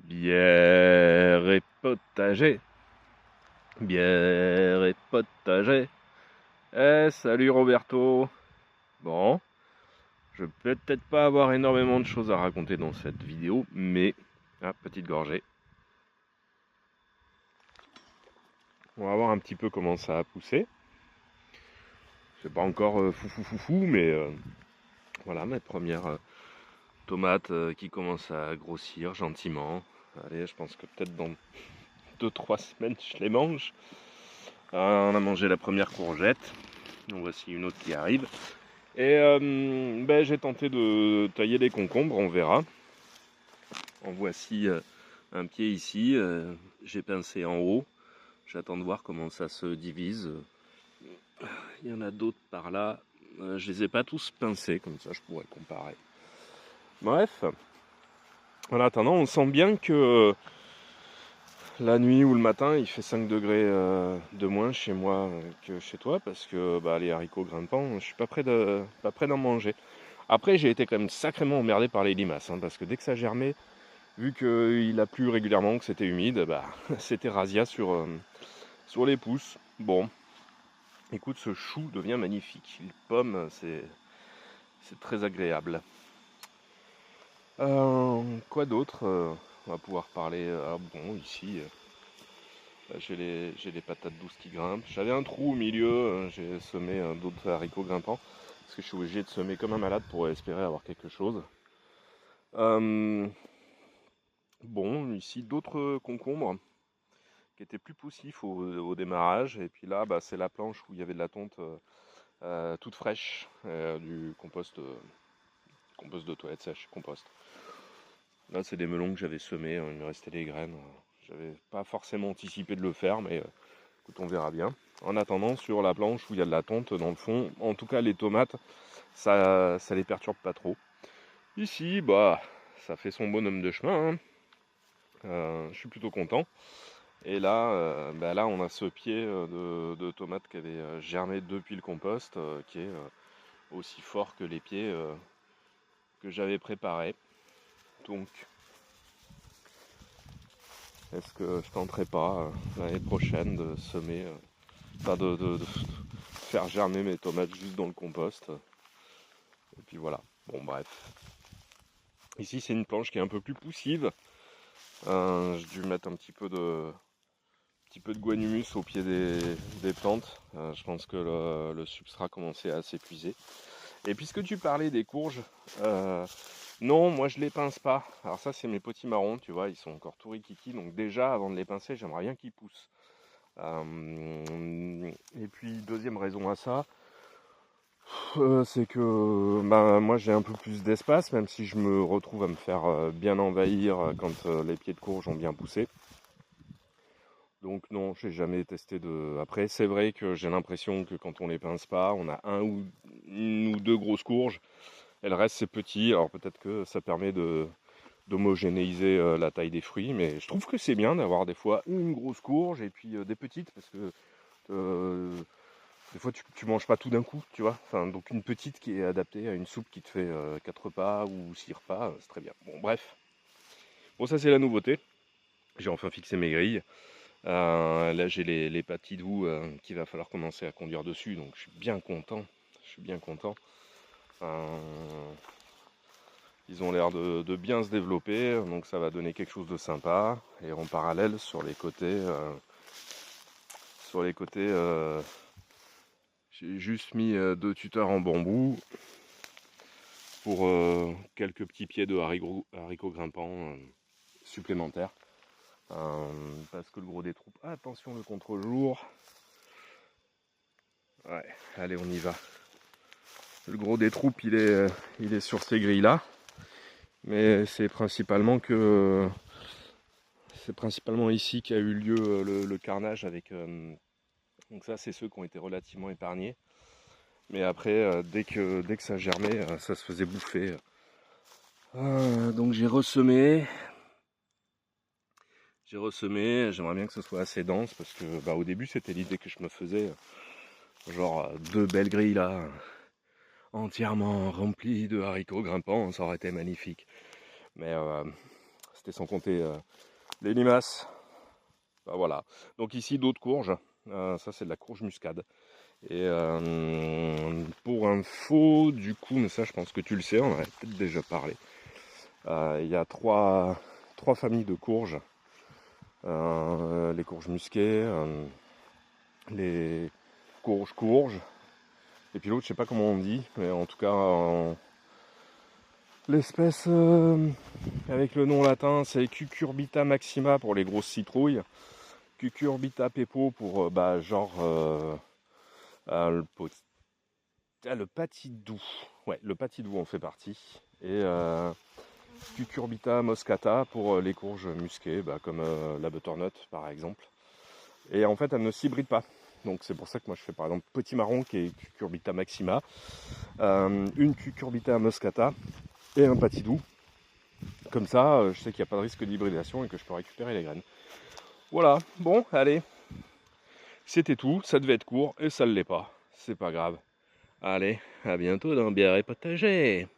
Bière et potager, bière et potager. Salut Roberto. Bon, je vais peut-être pas avoir énormément de choses à raconter dans cette vidéo, mais petite gorgée. On va voir un petit peu comment ça a poussé. C'est pas encore fou, mais voilà mes premières tomates qui commencent à grossir gentiment. Allez, je pense que peut-être dans 2-3 semaines je les mange. On a mangé la première courgette. Donc voici une autre qui arrive. Et j'ai tenté de tailler les concombres, on verra. En voici un pied ici, j'ai pincé en haut. J'attends de voir comment ça se divise. Il y en a d'autres par là. Je les ai pas tous pincés, comme ça je pourrais comparer. Bref, en attendant, on sent bien que la nuit ou le matin, il fait 5 degrés de moins chez moi que chez toi, parce que les haricots grimpants, je suis pas prêt d'en manger. Après, j'ai été quand même sacrément emmerdé par les limaces, parce que dès que ça germait, vu qu'il a plu régulièrement, que c'était humide, c'était razzia sur les pousses. Bon, écoute, ce chou devient magnifique. Les pommes, c'est très agréable. Quoi d'autre on va pouvoir parler. Bon, ici, j'ai les patates douces qui grimpent. J'avais un trou au milieu, j'ai semé d'autres haricots grimpants, parce que je suis obligé de semer comme un malade pour espérer avoir quelque chose. Bon, ici, d'autres concombres qui étaient plus poussifs au démarrage. Et puis là, c'est la planche où il y avait de la tonte toute fraîche, du compost de toilette sèche, compost. Là, c'est des melons que j'avais semés, il me restait des graines. J'avais pas forcément anticipé de le faire, mais écoute, on verra bien. En attendant, sur la planche où il y a de la tonte dans le fond, en tout cas les tomates, ça les perturbe pas trop. Ici, ça fait son bonhomme de chemin, hein. Je suis plutôt content. Et là, là, on a ce pied de tomate qui avait germé depuis le compost, qui est aussi fort que les pieds que j'avais préparés. Donc, est-ce que je tenterai pas l'année prochaine de semer, de faire germer mes tomates juste dans le compost. Et puis voilà. Bon, bref. Ici, c'est une planche qui est un peu plus poussive. J'ai dû mettre un petit peu de guanhumus au pied des plantes. Je pense que le substrat commençait à s'épuiser. Et puisque tu parlais des courges, non, moi je les pince pas. Alors ça, c'est mes petits marrons, tu vois, ils sont encore tout rikiki. Donc déjà, avant de les pincer, j'aimerais bien qu'ils poussent. Et puis, deuxième raison à ça, c'est que moi j'ai un peu plus d'espace, même si je me retrouve à me faire bien envahir quand les pieds de courge ont bien poussé. Donc non, j'ai jamais testé de. Après, c'est vrai que j'ai l'impression que quand on les pince pas, on a une ou deux grosses courges. Et le reste c'est petit. Alors peut-être que ça permet d'homogénéiser la taille des fruits, mais je trouve que c'est bien d'avoir des fois une grosse courge et puis des petites, parce que des fois tu manges pas tout d'un coup, tu vois. Enfin, donc une petite qui est adaptée à une soupe qui te fait 4 repas ou 6 repas, c'est très bien. Bon, bref. Bon, ça c'est la nouveauté. J'ai enfin fixé mes grilles. Là j'ai les pâtis doux qu'il va falloir commencer à conduire dessus, donc je suis bien content. Je suis bien content. Ils ont l'air de bien se développer, donc ça va donner quelque chose de sympa. Et en parallèle, sur les côtés, j'ai juste mis 2 tuteurs en bambou pour quelques petits pieds de haricots grimpants supplémentaires. Parce que le gros des troupes... Attention, le contre-jour. Ouais, allez, on y va. Le gros des troupes, il est sur ces grilles-là. Mais c'est principalement ici qu'a eu lieu le carnage avec. Donc ça, c'est ceux qui ont été relativement épargnés. Mais après, dès que ça germait, ça se faisait bouffer. Donc j'ai ressemé. J'aimerais bien que ce soit assez dense parce que au début c'était l'idée que je me faisais. Genre 2 belles grilles là, entièrement remplies de haricots grimpants, ça aurait été magnifique. Mais c'était sans compter les limaces. Bah, voilà. Donc ici d'autres courges. Ça c'est de la courge muscade. Et pour info, du coup, mais ça je pense que tu le sais, on en avait peut-être déjà parlé. Il y a trois familles de courges. Les courges musquées, les courges, et puis l'autre je sais pas comment on dit, mais en tout cas l'espèce avec le nom latin c'est Cucurbita maxima pour les grosses citrouilles, Cucurbita pepo pour le patidou. Ouais, le patidou en fait partie. Et Cucurbita moscata pour les courges musquées, comme la butternut par exemple. Et en fait, elles ne s'hybrident pas. Donc c'est pour ça que moi je fais par exemple petit marron qui est Cucurbita maxima, une Cucurbita moscata et un patidou. Comme ça, je sais qu'il n'y a pas de risque d'hybridation et que je peux récupérer les graines. Voilà, bon, allez. C'était tout, ça devait être court et ça ne l'est pas. C'est pas grave. Allez, à bientôt dans Bière et Potager.